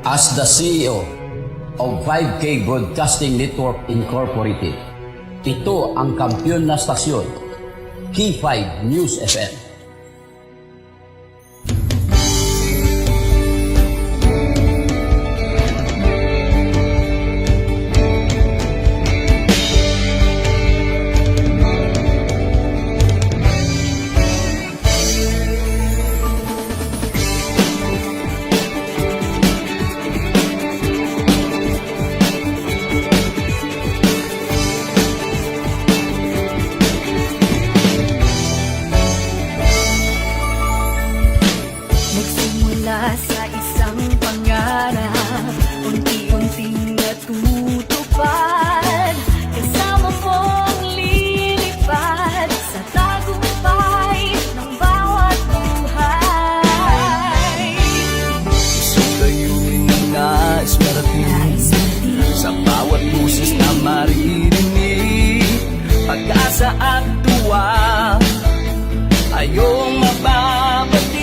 As the CEO of 5K Broadcasting Network Incorporated, ito ang kampiyon na stasyon, K5 News FM. Sa isang pangarap, unti-unting natutupad, kasama mong lilipad sa tagumpay ng bawat buhay. Isang layunin ang nais marating sa bawat busis na maririnig. Pag-asa at tuwa ayong mababati.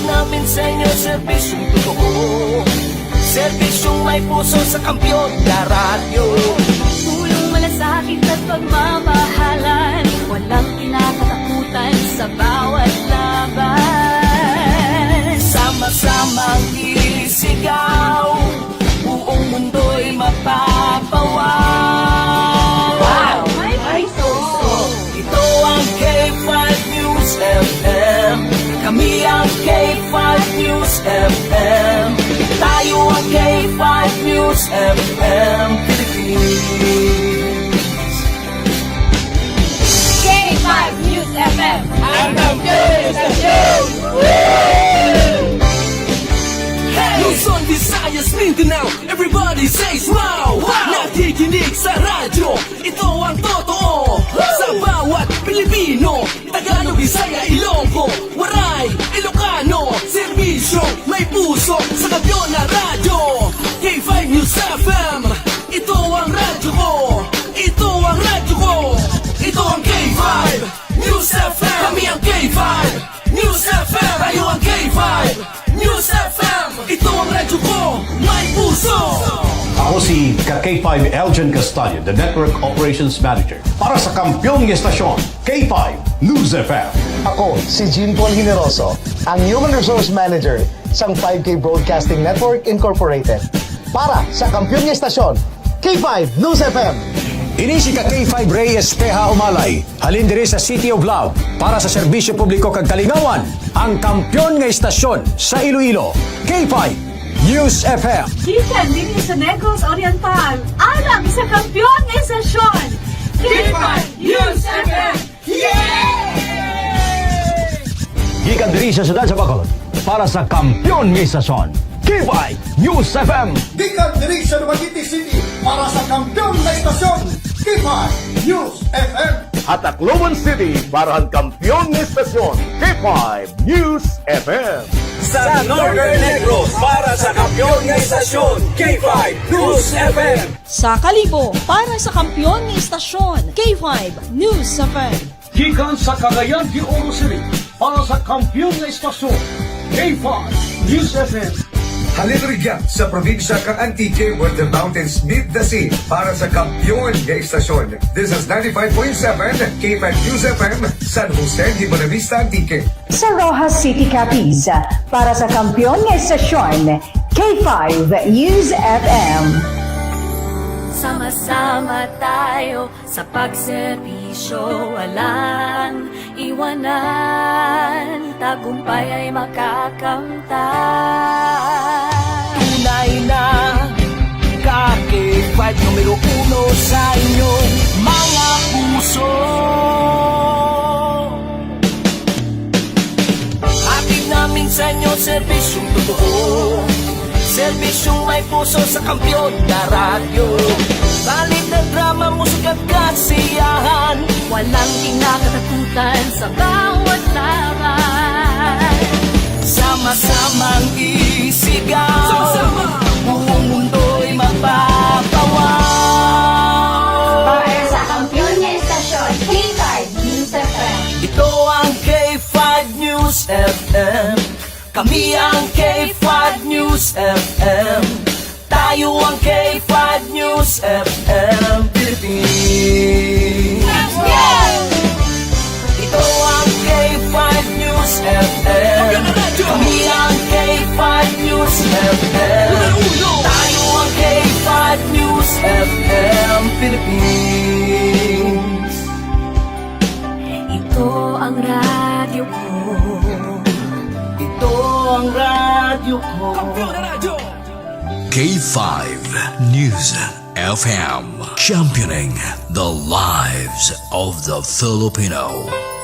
Namin sa inyo, serbisyong totoo, serbisyong may puso sa kampiyon na radyo. Tulong malasakit at pagmamahalan, walang kinakatakutan sa bawat laban. Sama-samang isigaw, buong mundo'y mapapawaw. Wow! May puso! Ito ang K5 News FM. Kami ang K5 News FM. Tayo ang K5 News FM Philippines. K5 News FM! Ang kampiyon sa Luzon, Visayas, Mindanao, everybody says wow! Nakikinig sa radyo, ito ang totoo. Sa bawat Pilipino, Tagalog, Bisaya, Ilonggo, Waray, Ilocano, serbisyo, may puso sa kampiyon na radyo. K5 News FM, ito ang radyo ko. Ito ang radyo ko. Ito ang K5 News FM. Kami ang K5 News FM. Tayo ang K5 News FM. Ito ang radyo ko, may puso. Ako si K5 Elgin Castaño, the Network Operations Manager para sa kampyong estasyon, K5 News FM. Ako si Jean Paul Generoso, ang Human Resource Manager sa 5K Broadcasting Network Incorporated para sa kampyong estasyon, K5 News FM. Ini si K5 Ray Espeja Umalay, halin diri sa City of Love para sa serbisyo publiko kag kalingawan, ang kampyon nga estasyon sa Iloilo, K5 News FM. Gikan din sa Negros Oriental, alam sa kampiyon ng estasyon, K5 News FM! Gikan diri sa siyudad sa Bacolod para sa kampyon nga estasyon, K5 News FM. Gikan diri sa Dumaguete City para sa kampyon na istasyon, K5 News FM. At Tacloban City para ang kampyong estasyon, K5 News FM. Sa Northern Negros para sa kampyon ng istasyon, K5 News FM. Sa Kalibo, para sa kampyon ng istasyon, K5 News FM. Gikan sa Cagayan de Oro City para sa kampyon ng istasyon, K5 News FM. Halin rigyan sa probinsya kang Antique where the mountains meet the sea para sa kampyon na istasyon. This is 95.7 K5 News FM, San Jose de Buenavista, Antique. Sa Rojas City, Capiz, para sa kampyon ng estasyon, K5 News FM. Sama-sama tayo sa pagserbisyo, walang iwanan, tagumpay ay makakamtan. Tunay na K5 numero 1 sa inyong mga puso. Hatid namin sa inyo serbisyong totoo, serbisyong may puso sa kampiyon na radyo. Balit na drama, musika at kasiyahan, Walang kinakatakutan sa bawat laban. Sama-samang isigaw, buong mundo'y mapapawaw. Para sa kampyon na estasyon, K5 News FM. Ito ang K5 News FM. FM. Kami ang K5 News FM. Tayo ang K5 News FM Philippines. Ito ang K5 News FM. Kami ang K5 News FM. Tayo ang K5 News FM Philippines. Ito ang radyo ko. Ito ang radyo ko. K5 News FM, championing the lives of the Filipino.